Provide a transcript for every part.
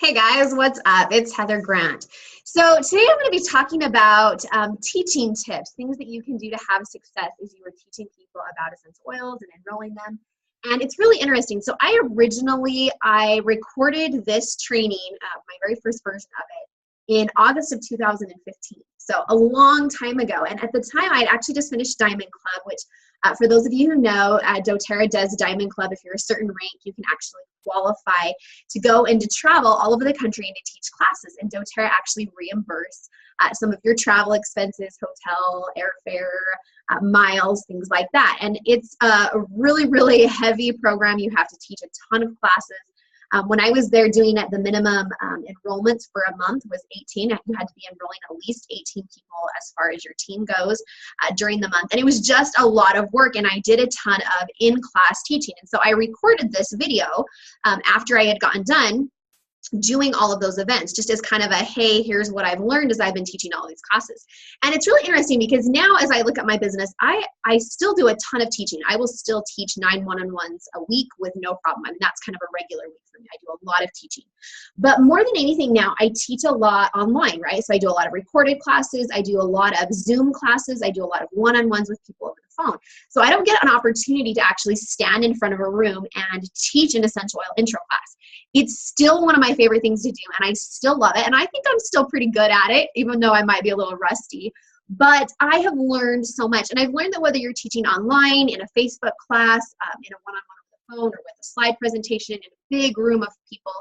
Hey guys, what's up? It's Heather Grant. So today I'm going to be talking about teaching tips, things that you can do to have success as you are teaching people about essential oils and enrolling them. And it's really interesting. So I recorded this training, my very first version of it, in August of 2015. So a long time ago. And at the time, I'd actually just finished Diamond Club, which for those of you who know, doTERRA does Diamond Club. If you're a certain rank, you can actually qualify to go and to travel all over the country and to teach classes. And doTERRA actually reimburse some of your travel expenses, hotel, airfare, miles, things like that. And it's a really, really heavy program. You have to teach a ton of classes. When I was there doing it, the minimum enrollments for a month was 18. You had to be enrolling at least 18 people as far as your team goes during the month. And it was just a lot of work, and I did a ton of in-class teaching. And so I recorded this video after I had gotten done doing all of those events, just as kind of a, hey, here's what I've learned as I've been teaching all these classes. And it's really interesting because now as I look at my business, I still do a ton of teaching. I will still teach 9 one-on-ones a week with no problem. I mean, that's kind of a regular week for me. I do a lot of teaching. But more than anything now, I teach a lot online, right? So I do a lot of recorded classes. I do a lot of Zoom classes. I do a lot of one-on-ones with people over the phone. So I don't get an opportunity to actually stand in front of a room and teach an essential oil intro class. It's still one of my favorite things to do, and I still love it. And I think I'm still pretty good at it, even though I might be a little rusty. But I have learned so much. And I've learned that whether you're teaching online, in a Facebook class, in a one-on-one over the phone, or with a slide presentation in a big room of people,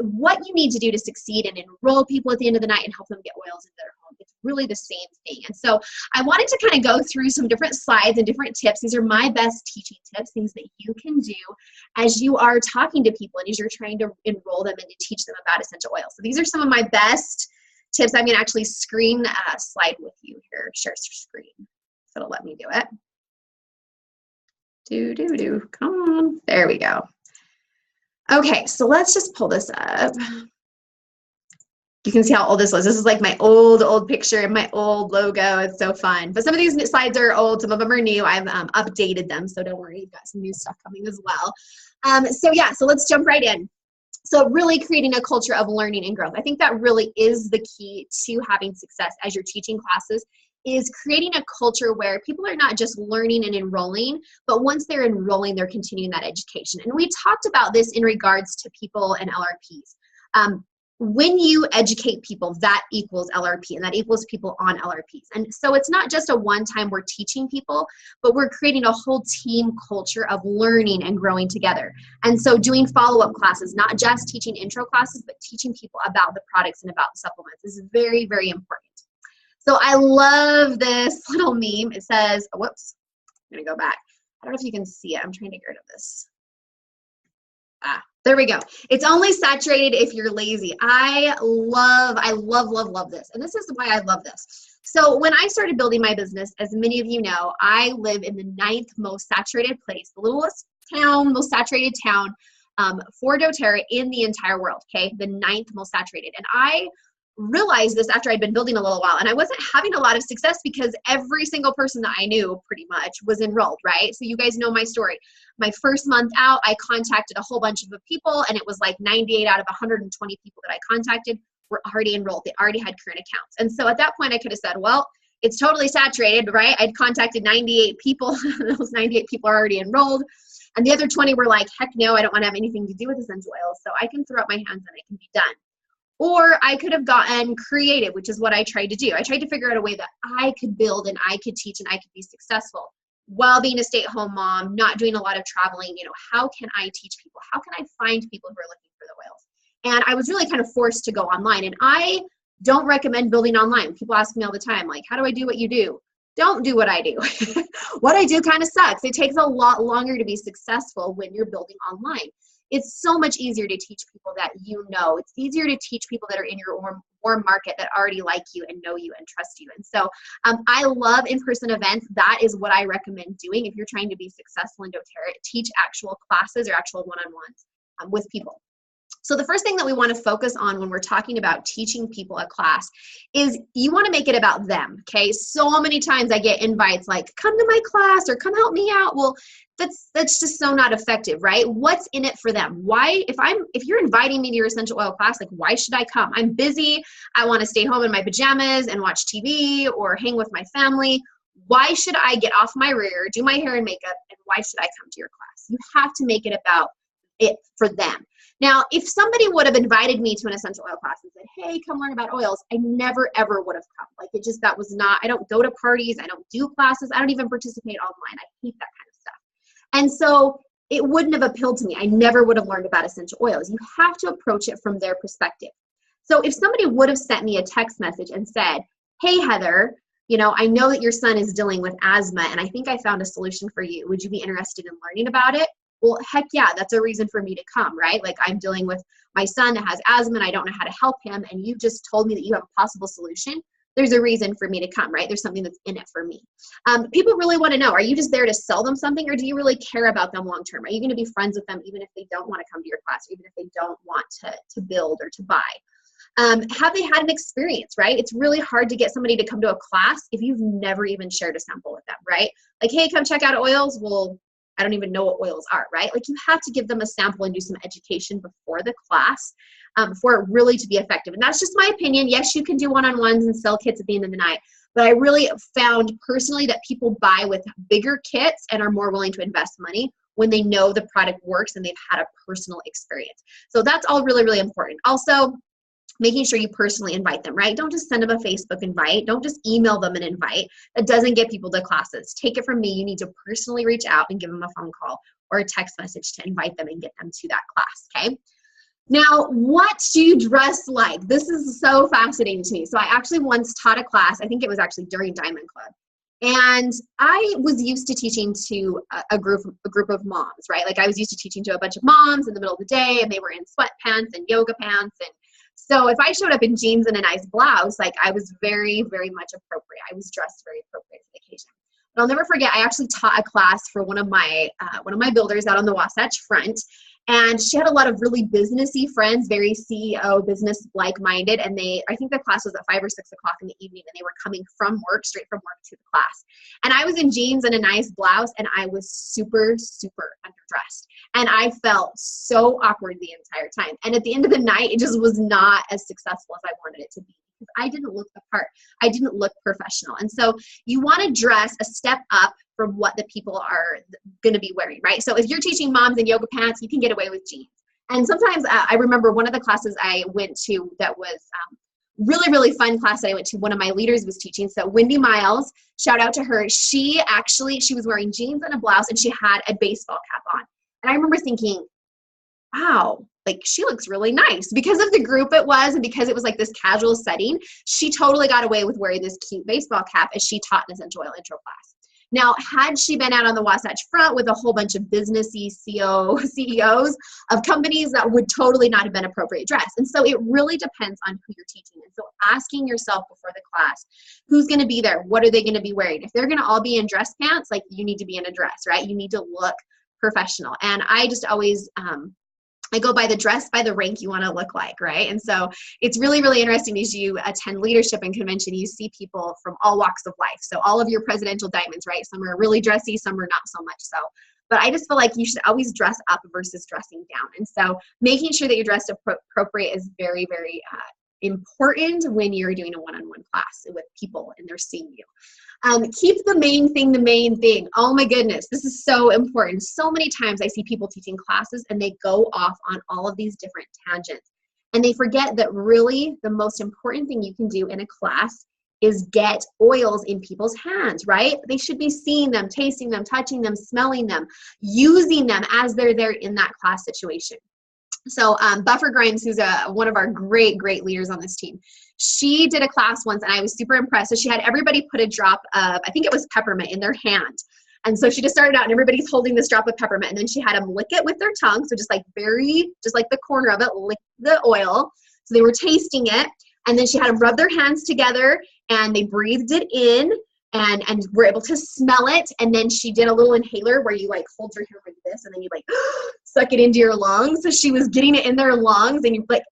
what you need to do to succeed and enroll people at the end of the night and help them get oils into their home, it's really the same thing. And so I wanted to kind of go through some different slides and different tips. These are my best teaching tips, things that you can do as you are talking to people and as you're trying to enroll them and to teach them about essential oils. So these are some of my best tips. I'm going to actually screen slide with you here, share screen. So it'll let me do it. Come on. There we go. Okay, so let's just pull this up. You can see how old this was. This is like my old picture and my old logo. It's so fun. But some of these slides are old. Some of them are new. I've updated them, so don't worry. You've got some new stuff coming as well. So let's jump right in. So really creating a culture of learning and growth. I think that really is the key to having success as you're teaching classes, is creating a culture where people are not just learning and enrolling, but once they're enrolling, they're continuing that education. And we talked about this in regards to people and LRPs. When you educate people, that equals LRP, and that equals people on LRPs. And so it's not just a one-time we're teaching people, but we're creating a whole team culture of learning and growing together. And so doing follow-up classes, not just teaching intro classes, but teaching people about the products and about the supplements is very, very important. So I love this little meme. It says, whoops, I'm going to go back. I don't know if you can see it. I'm trying to get rid of this. There we go. It's only saturated if you're lazy. I love this. And this is why I love this. So when I started building my business, as many of you know, I live in the 9th most saturated place, the littlest town, most saturated town for doTERRA in the entire world, okay? The 9th most saturated. And I realized this after I'd been building a little while, and I wasn't having a lot of success because every single person that I knew pretty much was enrolled, right? So you guys know my story. My first month out, I contacted a whole bunch of people, and it was like 98 out of 120 people that I contacted were already enrolled. They already had current accounts. And so at that point I could have said, well, it's totally saturated, right? I'd contacted 98 people. Those 98 people are already enrolled. And the other 20 were like, heck no, I don't want to have anything to do with essential oils. So I can throw up my hands and it can be done. Or I could have gotten creative, which is what I tried to do. I tried to figure out a way that I could build and I could teach and I could be successful while being a stay-at-home mom, not doing a lot of traveling. You know, how can I teach people? How can I find people who are looking for the oils? And I was really kind of forced to go online. And I don't recommend building online. People ask me all the time, like, how do I do what you do? Don't do what I do. What I do kind of sucks. It takes a lot longer to be successful when you're building online. It's so much easier to teach people that you know. It's easier to teach people that are in your warm market that already like you and know you and trust you. And so I love in-person events. That is what I recommend doing if you're trying to be successful in doTERRA. Teach actual classes or actual one-on-ones with people. So the first thing that we want to focus on when we're talking about teaching people a class is you want to make it about them, okay? So many times I get invites like, come to my class or come help me out. Well, that's just so not effective, right? What's in it for them? Why, if you're inviting me to your essential oil class, like why should I come? I'm busy. I want to stay home in my pajamas and watch TV or hang with my family. Why should I get off my rear, do my hair and makeup, and why should I come to your class? You have to make it about it for them. Now, if somebody would have invited me to an essential oil class and said, hey, come learn about oils, I never, ever would have come. Like that was not, I don't go to parties, I don't do classes, I don't even participate online. I hate that kind of stuff. And so it wouldn't have appealed to me. I never would have learned about essential oils. You have to approach it from their perspective. So if somebody would have sent me a text message and said, hey, Heather, I know that your son is dealing with asthma and I think I found a solution for you. Would you be interested in learning about it? Well, heck yeah, that's a reason for me to come, right? Like I'm dealing with my son that has asthma and I don't know how to help him. And you just told me that you have a possible solution. There's a reason for me to come, right? There's something that's in it for me. People really want to know, are you just there to sell them something or do you really care about them long-term? Are you going to be friends with them even if they don't want to come to your class, or even if they don't want to build or to buy? Have they had an experience, right? It's really hard to get somebody to come to a class if you've never even shared a sample with them, right? Like, hey, come check out oils. Well, I don't even know what oils are, right? Like you have to give them a sample and do some education before the class for it really to be effective. And that's just my opinion. Yes, you can do one-on-ones and sell kits at the end of the night, but I really found personally that people buy with bigger kits and are more willing to invest money when they know the product works and they've had a personal experience. So that's all really, really important. Also, making sure you personally invite them, right? Don't just send them a Facebook invite. Don't just email them an invite. That doesn't get people to classes. Take it from me. You need to personally reach out and give them a phone call or a text message to invite them and get them to that class, okay? Now, what do you dress like? This is so fascinating to me. So I actually once taught a class, I think it was actually during Diamond Club. And I was used to teaching to a group of moms, right? Like I was used to teaching to a bunch of moms in the middle of the day and they were in sweatpants and yoga pants. And so if I showed up in jeans and a nice blouse, like I was very, very much appropriate. I was dressed very appropriate for the occasion. But I'll never forget, I actually taught a class for one of my builders out on the Wasatch Front. And she had a lot of really businessy friends, very CEO, business like-minded. And I think the class was at 5 or 6 o'clock in the evening and they were coming from work, straight from work to the class. And I was in jeans and a nice blouse and I was super, super underdressed. And I felt so awkward the entire time. And at the end of the night, it just was not as successful as I wanted it to be because I didn't look the part. I didn't look professional. And so you want to dress a step up from what the people are going to be wearing, right? So if you're teaching moms in yoga pants, you can get away with jeans. And sometimes I remember one of the classes I went to that was really, really fun class that I went to, one of my leaders was teaching. So Wendy Miles, shout out to her. She was wearing jeans and a blouse and she had a baseball cap on. And I remember thinking, wow, like she looks really nice because of the group it was and because it was like this casual setting. She totally got away with wearing this cute baseball cap as she taught an essential oil intro class. Now, had she been out on the Wasatch Front with a whole bunch of businessy CEOs of companies, that would totally not have been appropriate dress. And so it really depends on who you're teaching. And so asking yourself before the class, who's going to be there? What are they going to be wearing? If they're going to all be in dress pants, like you need to be in a dress, right? You need to look professional. And I just always, I go by the dress by the rank you want to look like, right? And so it's really, really interesting as you attend leadership and convention, you see people from all walks of life. So all of your presidential diamonds, right? Some are really dressy, some are not so much so. But I just feel like you should always dress up versus dressing down. And so making sure that you're dressed appropriate is very, very important when you're doing a one-on-one class with people and they're seeing you. Keep the main thing the main thing. Oh my goodness, this is so important. So many times I see people teaching classes and they go off on all of these different tangents. And they forget that really the most important thing you can do in a class is get oils in people's hands, right? They should be seeing them, tasting them, touching them, smelling them, using them as they're there in that class situation. So Buffer Grimes, who's one of our great, great leaders on this team, she did a class once and I was super impressed. So she had everybody put a drop of, I think it was peppermint in their hand. And so she just started out and everybody's holding this drop of peppermint and then she had them lick it with their tongue. So just like the corner of it, lick the oil. So they were tasting it. And then she had them rub their hands together and they breathed it in. and we're able to smell it. And then she did a little inhaler where you like hold your hair like this and then you like suck it into your lungs. So she was getting it in their lungs, and you like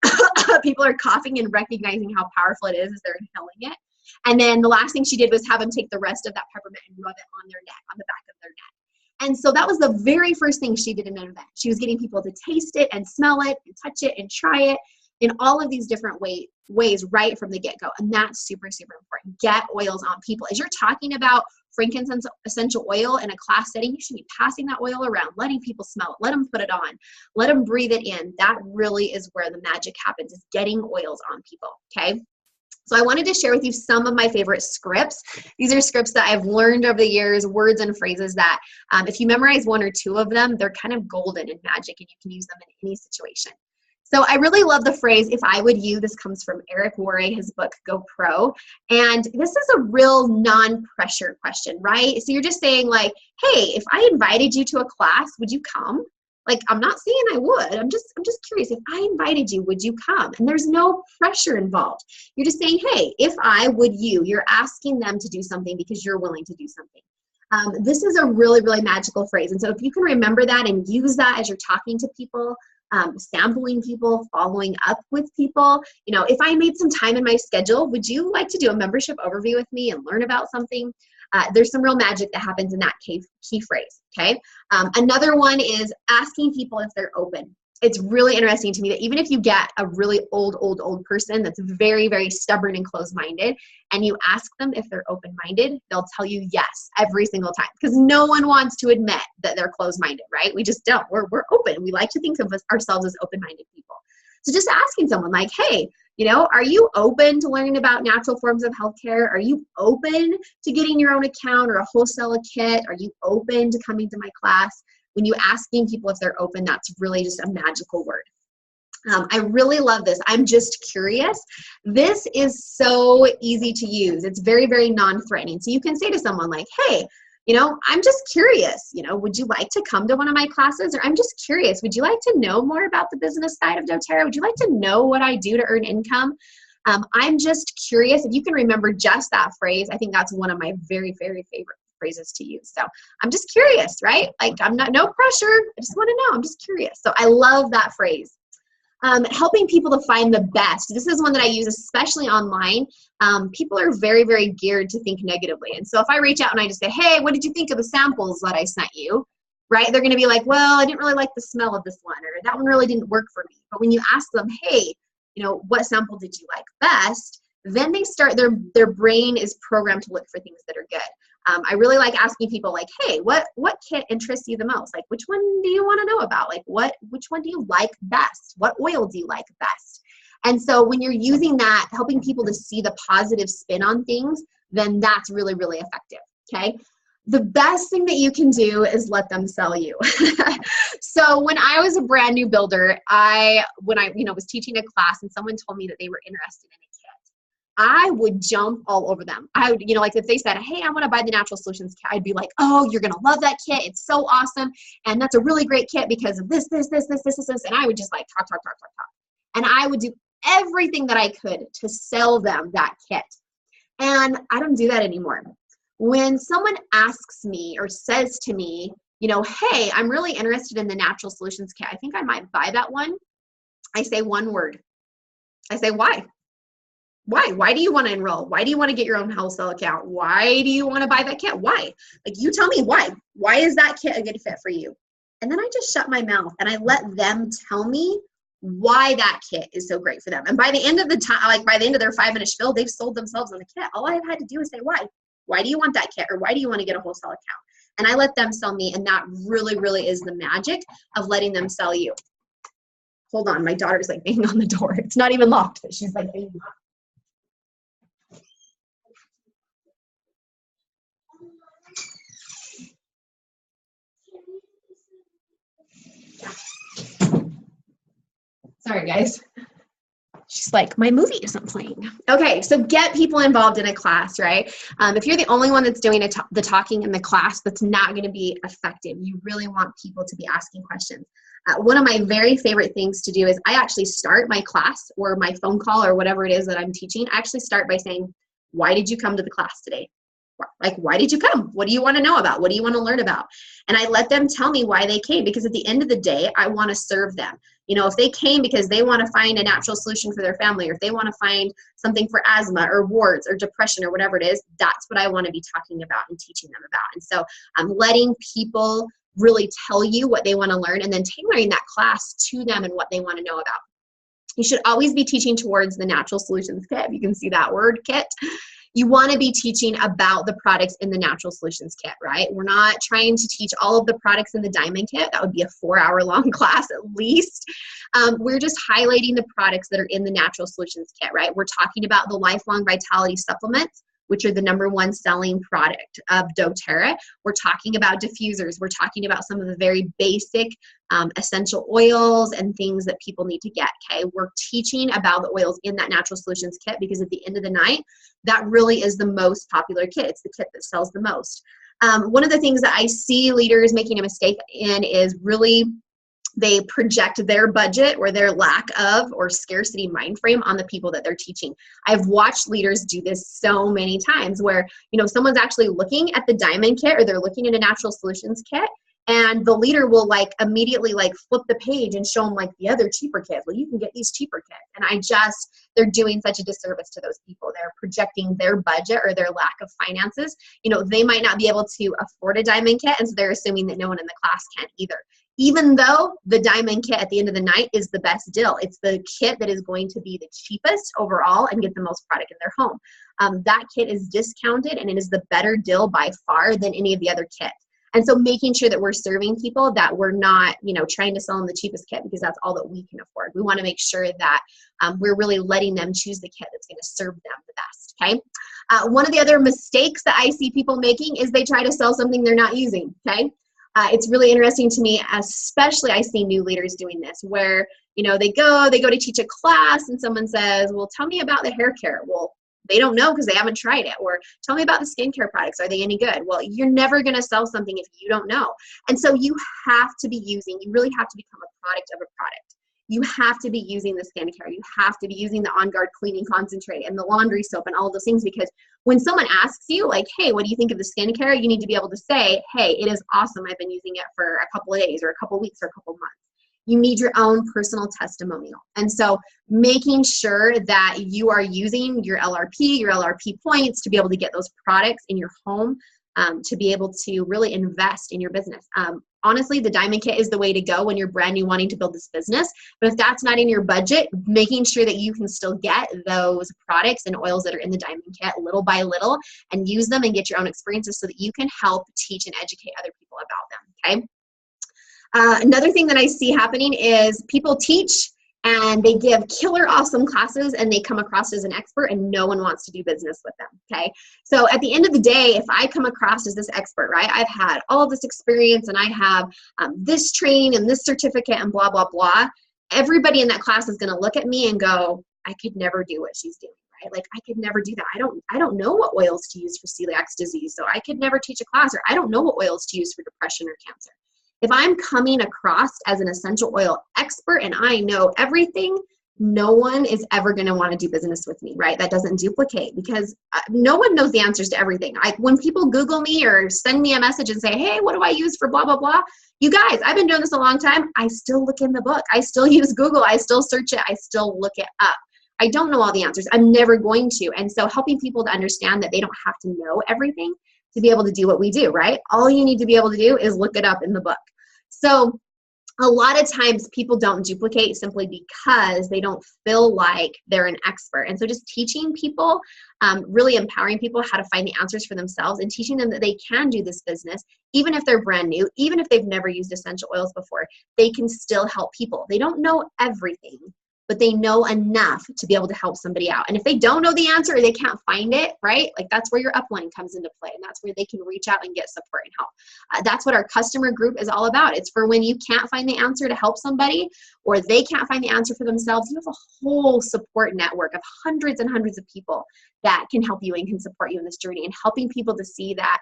people are coughing and recognizing how powerful it is as they're inhaling it. And then the last thing she did was have them take the rest of that peppermint and rub it on their neck, on the back of their neck. And so that was the very first thing she did in an event. She was getting people to taste it and smell it and touch it and try it in all of these different ways right from the get-go. And that's super, super important. Get oils on people. As you're talking about frankincense essential oil in a class setting, you should be passing that oil around, letting people smell it, let them put it on, let them breathe it in. That really is where the magic happens, is getting oils on people, okay? So I wanted to share with you some of my favorite scripts. These are scripts that I've learned over the years, words and phrases that if you memorize one or two of them, they're kind of golden and magic, and you can use them in any situation. So I really love the phrase, if I would you. This comes from Eric Worre, his book, Go Pro. And this is a real non-pressure question, right? So you're just saying like, hey, if I invited you to a class, would you come? Like, I'm not saying I would. I'm just curious. If I invited you, would you come? And there's no pressure involved. You're just saying, hey, if I would you. You're asking them to do something because you're willing to do something. This is a really, really magical phrase. And so if you can remember that and use that as you're talking to people, sampling people, following up with people, you know, if I made some time in my schedule, would you like to do a membership overview with me and learn about something? There's some real magic that happens in that key phrase, okay? Another one is asking people if they're open. It's really interesting to me that even if you get a really old person that's very, very stubborn and closed-minded, and you ask them if they're open-minded, they'll tell you yes every single time, because no one wants to admit that they're closed-minded, right? We just don't. We're open. We like to think of ourselves as open-minded people. So just asking someone like, hey, you know, are you open to learning about natural forms of healthcare? Are you open to getting your own account or a wholesaler kit? Are you open to coming to my class? When you asking people if they're open, that's really just a magical word. I really love this. I'm just curious. This is so easy to use. It's very, very non-threatening. So you can say to someone like, hey, you know, I'm just curious, you know, would you like to come to one of my classes? Or I'm just curious, would you like to know more about the business side of doTERRA? Would you like to know what I do to earn income? I'm just curious. If you can remember just that phrase, I think that's one of my very, very favorite phrases to use. So I'm just curious, right? Like, I'm not, no pressure. I just want to know. I'm just curious. So I love that phrase. Helping people to find the best. This is one that I use especially online. People are very, very geared to think negatively. And so if I reach out and I just say, hey, what did you think of the samples that I sent you? Right? They're going to be like, well, I didn't really like the smell of this one, or that one really didn't work for me. But when you ask them, hey, you know, what sample did you like best? Then they start, their brain is programmed to look for things that are good. I really like asking people like, hey, what kit interests you the most? Like, which one do you want to know about? Like, which one do you like best? What oil do you like best? And so when you're using that, helping people to see the positive spin on things, then that's really, really effective, okay? The best thing that you can do is let them sell you. So when I was a brand new builder, when I was teaching a class and someone told me that they were interested in a kit, I would jump all over them. I would, like if they said, hey, I want to buy the Natural Solutions kit, I'd be like, oh, you're going to love that kit. It's so awesome. And that's a really great kit because of this. And I would just like talk. And I would do everything that I could to sell them that kit. And I don't do that anymore. When someone asks me or says to me, hey, I'm really interested in the Natural Solutions kit, I think I might buy that one. I say one word. I say, why? Why? Why do you want to enroll? Why do you want to get your own wholesale account? Why do you want to buy that kit? Why? Like, you tell me why. Why is that kit a good fit for you? And then I just shut my mouth and I let them tell me why that kit is so great for them. And by the end of the time, like by the end of their 5-minute spiel, they've sold themselves on the kit. All I've had to do is say, why? Why do you want that kit? Or why do you want to get a wholesale account? And I let them sell me. And that really, really is the magic of letting them sell you. Hold on. My daughter's like banging on the door. It's not even locked, but she's like banging on. Sorry, guys. She's like, my movie isn't playing. Okay, so get people involved in a class, right? If you're the only one that's doing the talking in the class, that's not going to be effective. You really want people to be asking questions. One of my very favorite things to do is I actually start my class or my phone call or whatever it is that I'm teaching. I actually start by saying, why did you come to the class today? Like, why did you come? What do you want to know about? What do you want to learn about? And I let them tell me why they came, because at the end of the day, I want to serve them. You know, if they came because they want to find a natural solution for their family, or if they want to find something for asthma or warts or depression or whatever it is, that's what I want to be talking about and teaching them about. And so I'm letting people really tell you what they want to learn, and then tailoring that class to them and what they want to know about. You should always be teaching towards the Natural Solutions Kit. You can see that word, kit. You want to be teaching about the products in the Natural Solutions Kit, right? We're not trying to teach all of the products in the Diamond Kit. That would be a 4-hour-long class at least. We're just highlighting the products that are in the Natural Solutions Kit, right? We're talking about the Lifelong Vitality Supplements, which are the #1 selling product of doTERRA. We're talking about diffusers. We're talking about some of the very basic essential oils and things that people need to get, okay? We're teaching about the oils in that Natural Solutions Kit, because at the end of the night, that really is the most popular kit. It's the kit that sells the most. One of the things that I see leaders making a mistake in is really they project their budget or their lack of or scarcity mind frame on the people that they're teaching. I've watched leaders do this so many times where, you know, someone's actually looking at the Diamond Kit or they're looking at a Natural Solutions Kit, and the leader will like immediately like flip the page and show them like the other cheaper kits. Well, you can get these cheaper kits. And they're doing such a disservice to those people. They're projecting their budget or their lack of finances. You know, they might not be able to afford a Diamond Kit, and so they're assuming that no one in the class can either. Even though the Diamond Kit at the end of the night is the best deal. It's the kit that is going to be the cheapest overall and get the most product in their home. That kit is discounted, and it is the better deal by far than any of the other kits. And so making sure that we're serving people, that we're not, you know, trying to sell them the cheapest kit because that's all that we can afford. We want to make sure that we're really letting them choose the kit that's going to serve them the best, okay? One of the other mistakes that I see people making is they try to sell something they're not using, okay? It's really interesting to me, especially I see new leaders doing this where, you know, they go to teach a class and someone says, well, tell me about the hair care. Well, they don't know because they haven't tried it. Or tell me about the skincare products. Are they any good? Well, you're never going to sell something if you don't know. And so you really have to become a product of a product. You have to be using the skincare. You have to be using the On Guard cleaning concentrate and the laundry soap and all of those things, because when someone asks you like, hey, what do you think of the skincare? You need to be able to say, hey, it is awesome. I've been using it for a couple of days or a couple of weeks or a couple of months. You need your own personal testimonial. And so making sure that you are using your LRP points to be able to get those products in your home, to be able to really invest in your business. Honestly, the Diamond Kit is the way to go when you're brand new wanting to build this business. But if that's not in your budget, making sure that you can still get those products and oils that are in the Diamond Kit little by little and use them and get your own experiences so that you can help teach and educate other people about them, okay? Another thing that I see happening is people teach and they give killer awesome classes and they come across as an expert and no one wants to do business with them, okay? So at the end of the day, if I come across as this expert, right, I've had all of this experience and I have this training and this certificate and blah, blah, blah, everybody in that class is going to look at me and go, I could never do what she's doing. Right? Like I could never do that. I don't know what oils to use for celiac disease, so I could never teach a class, or I don't know what oils to use for depression or cancer. If I'm coming across as an essential oil expert and I know everything, no one is ever going to want to do business with me, right? That doesn't duplicate, because no one knows the answers to everything. When people Google me or send me a message and say, hey, what do I use for blah, blah, blah? You guys, I've been doing this a long time. I still look in the book. I still use Google. I still search it. I still look it up. I don't know all the answers. I'm never going to. And so helping people to understand that they don't have to know everything to be able to do what we do, right? All you need to be able to do is look it up in the book. So a lot of times people don't duplicate simply because they don't feel like they're an expert. And so just teaching people, really empowering people how to find the answers for themselves and teaching them that they can do this business, even if they're brand new, even if they've never used essential oils before, they can still help people. They don't know everything, but they know enough to be able to help somebody out. And if they don't know the answer or they can't find it, right? Like that's where your upline comes into play, and that's where they can reach out and get support and help. That's what our customer group is all about. It's for when you can't find the answer to help somebody, or they can't find the answer for themselves. You have a whole support network of hundreds and hundreds of people that can help you and can support you in this journey, and helping people to see that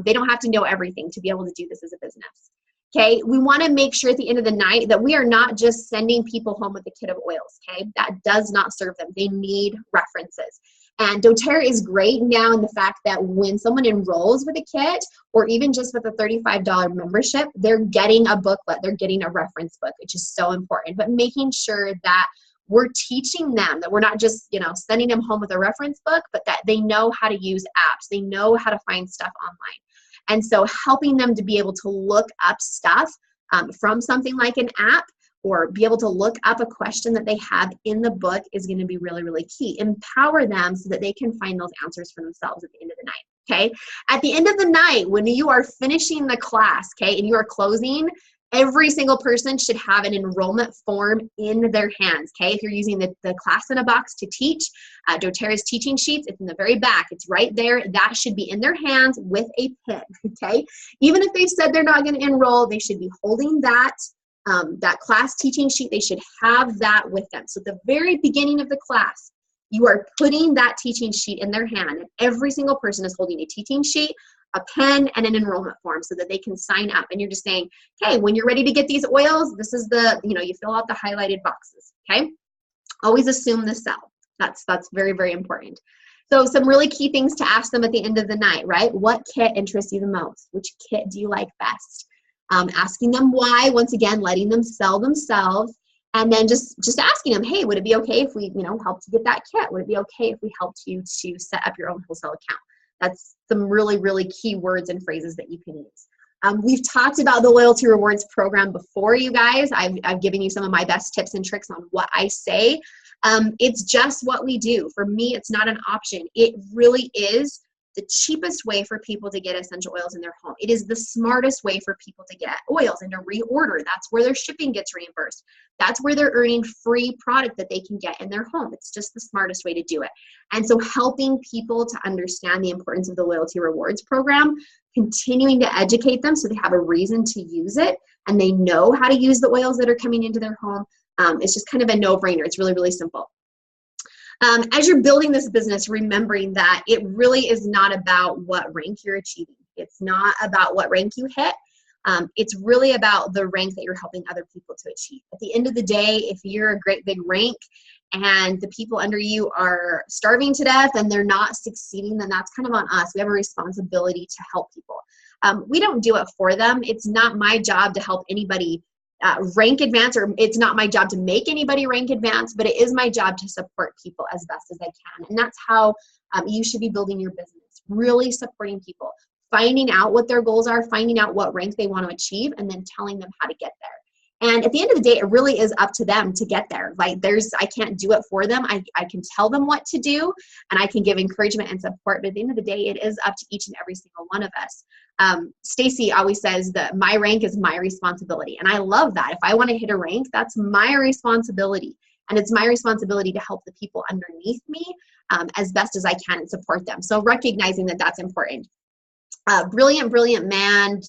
they don't have to know everything to be able to do this as a business. Okay, we want to make sure at the end of the night that we are not just sending people home with a kit of oils, okay? That does not serve them. They need references. And doTERRA is great now in the fact that when someone enrolls with a kit, or even just with a $35 membership, they're getting a booklet, they're getting a reference book, which is so important. But making sure that we're teaching them, that we're not just, sending them home with a reference book, but that they know how to use apps, they know how to find stuff online. And so helping them to be able to look up stuff from something like an app, or be able to look up a question that they have in the book, is going to be really, really key. Empower them so that they can find those answers for themselves at the end of the night, okay? At the end of the night, when you are finishing the class, okay, and you are closing, every single person should have an enrollment form in their hands, okay? If you're using the Class in a Box to teach, doTERRA's teaching sheets, it's in the very back. It's right there. That should be in their hands with a pen, okay? Even if they've said they're not going to enroll, they should be holding that class teaching sheet. They should have that with them. So at the very beginning of the class, you are putting that teaching sheet in their hand. And every single person is holding a teaching sheet, a pen, and an enrollment form so that they can sign up. And you're just saying, okay, when you're ready to get these oils, this is you fill out the highlighted boxes, okay? Always assume the sell. That's very, very important. So some really key things to ask them at the end of the night, right? What kit interests you the most? Which kit do you like best? Asking them why, once again, letting them sell themselves, and then just asking them, hey, would it be okay if we, helped you get that kit? Would it be okay if we helped you to set up your own wholesale account? That's some really, really key words and phrases that you can use. We've talked about the Loyalty Rewards program before, you guys. I've given you some of my best tips and tricks on what I say. It's just what we do. For me, it's not an option. It really is the cheapest way for people to get essential oils in their home. It is the smartest way for people to get oils and to reorder. That's where their shipping gets reimbursed. That's where they're earning free product that they can get in their home. It's just the smartest way to do it. And so helping people to understand the importance of the Loyalty Rewards program, continuing to educate them so they have a reason to use it and they know how to use the oils that are coming into their home, it's just kind of a no-brainer. It's really, really simple. As you're building this business, remembering that it really is not about what rank you're achieving. It's not about what rank you hit. It's really about the rank that you're helping other people to achieve. At the end of the day, if you're a great big rank and the people under you are starving to death and they're not succeeding, then that's kind of on us. We have a responsibility to help people. We don't do it for them. It's not my job to help anybody rank advance, or it's not my job to make anybody rank advance, but it is my job to support people as best as I can. And that's how you should be building your business, really supporting people, finding out what their goals are, finding out what rank they want to achieve, and then telling them how to get there. And at the end of the day, it really is up to them to get there. Like I can't do it for them. I can tell them what to do and I can give encouragement and support. But at the end of the day, it is up to each and every single one of us. Stacy always says that my rank is my responsibility. And I love that. If I want to hit a rank, that's my responsibility. And it's my responsibility to help the people underneath me as best as I can and support them. So recognizing that that's important. Brilliant, brilliant man.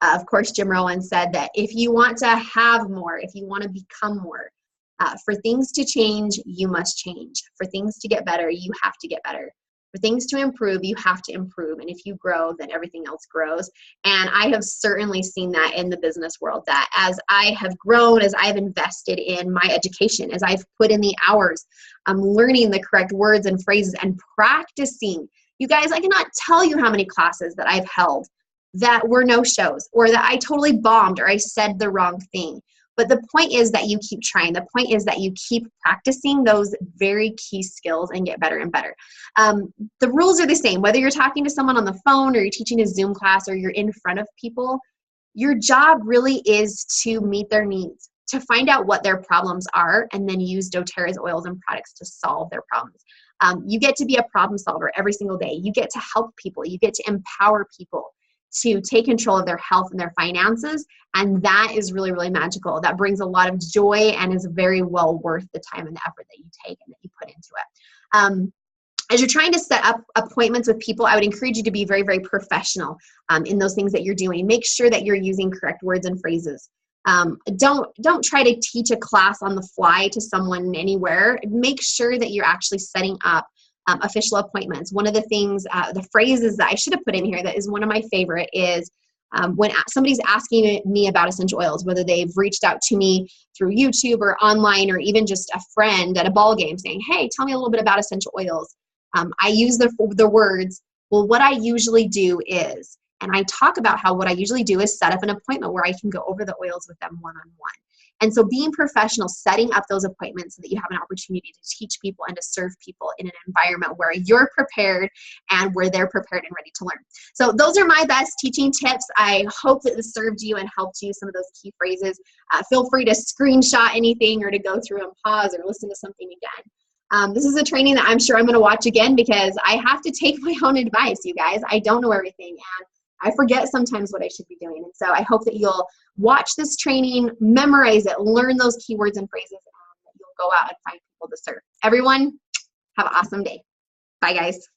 Of course, Jim Rohn said that if you want to have more, if you want to become more, for things to change, you must change. For things to get better, you have to get better. For things to improve, you have to improve. And if you grow, then everything else grows. And I have certainly seen that in the business world, that as I have grown, as I've invested in my education, as I've put in the hours, I'm learning the correct words and phrases and practicing. You guys, I cannot tell you how many classes that I've held that were no-shows, or that I totally bombed, or I said the wrong thing. But the point is that you keep trying. The point is that you keep practicing those very key skills and get better and better. The rules are the same. Whether you're talking to someone on the phone, or you're teaching a Zoom class, or you're in front of people, your job really is to meet their needs, to find out what their problems are, and then use doTERRA's oils and products to solve their problems. You get to be a problem solver every single day. You get to help people. You get to empower people to take control of their health and their finances. And that is really, really magical. That brings a lot of joy and is very well worth the time and the effort that you take and that you put into it. As you're trying to set up appointments with people, I would encourage you to be very, very professional in those things that you're doing. Make sure that you're using correct words and phrases. Don't try to teach a class on the fly to someone anywhere. Make sure that you're actually setting up official appointments. One of the things, the phrases that I should have put in here that is one of my favorite is when somebody's asking me about essential oils, whether they've reached out to me through YouTube or online, or even just a friend at a ball game saying, hey, tell me a little bit about essential oils. I use the words, well, what I usually do is, and I talk about how what I usually do is set up an appointment where I can go over the oils with them one-on-one. And so being professional, setting up those appointments so that you have an opportunity to teach people and to serve people in an environment where you're prepared and where they're prepared and ready to learn. So those are my best teaching tips. I hope that this served you and helped you, some of those key phrases. Feel free to screenshot anything or to go through and pause or listen to something again. This is a training that I'm sure I'm going to watch again because I have to take my own advice, you guys. I don't know everything, and I forget sometimes what I should be doing. And so I hope that you'll watch this training, memorize it, learn those keywords and phrases, and that you'll go out and find people to serve. Everyone, have an awesome day. Bye, guys.